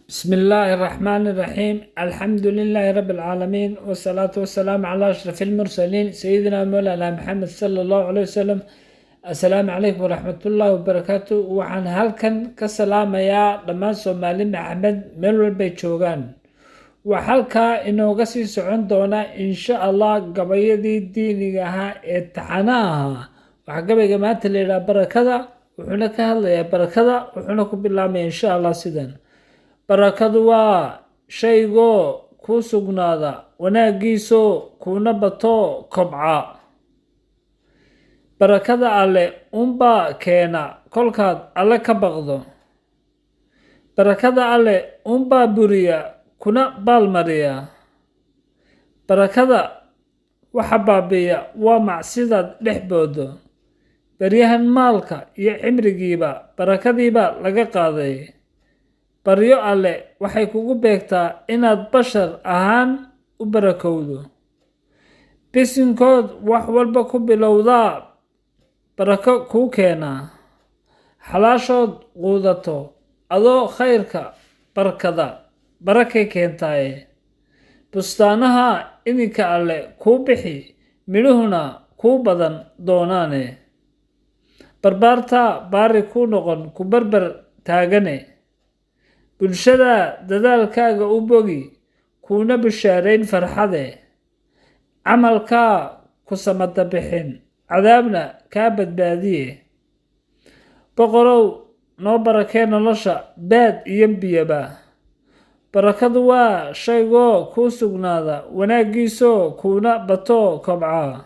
بسم الله الرحمن الرحيم. الحمد لله رب العالمين، والصلاة والسلام على أشرف المرسلين سيدنا مولانا محمد صلى الله عليه وسلم. السلام عليكم ورحمة الله وبركاته. وعن هالكن كسلام يا لما سومالي محمد ملول بيتشوغان وحالكا إنه قسي سعون دونا إن شاء الله قبيدي دينيها اتحناها وحقبي جماعة اللي بركة وحنك هلا يا بركة وحنك بالله إن شاء الله سيدان. barakadu waa shaygoo kuu sugnaada wanaaggiisoo kuuna bato kobca. barakada alle unbaa keena kolkaad alle ka baqdo. barakada alle unbaa buriya kuna baalmariya. barakada waxa baabiya waa macsidaad dhex boodo. baryahan maalka iyo cimrigiiba barakadiiba laga qaaday. baryo alle waxay kugu beegtaa inaad bashar ahaan u barakowdo. bisinkood wax walba ku bilowdaa barako kuu keenaa. xalaashood quudato adoo khayrka barkada barakay keentaaye. bustaanaha idinka alle kuu bixi midhuhuna kuu badan doonaane. barbaarta baari kuu noqon ku barbar taagane. bulshada dadaalkaaga u bogi kuuna bishaarayn farxade. camalkaa ku samata bixin cadaabna kaa badbaadiye. boqorow noo barakee nolosha baad iyo biyaba. barakadu waa shaygoo kuu sugnaada wanaaggiisoo kuuna bato kobca.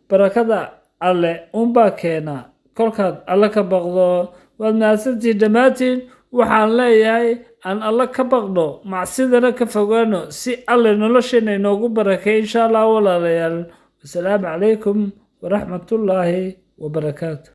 barakada alle unbaa keena kolkaad alle ka baqdo. waad mahadsantihi dhammaatiin. waxaan leeyahay aan alle ka baqno macsidana ka fogaano si alle nolosheena inoogu barakeey insha allah walaalayaal. wasalaamu calaykum waraxmatullaahi wabarakaatu.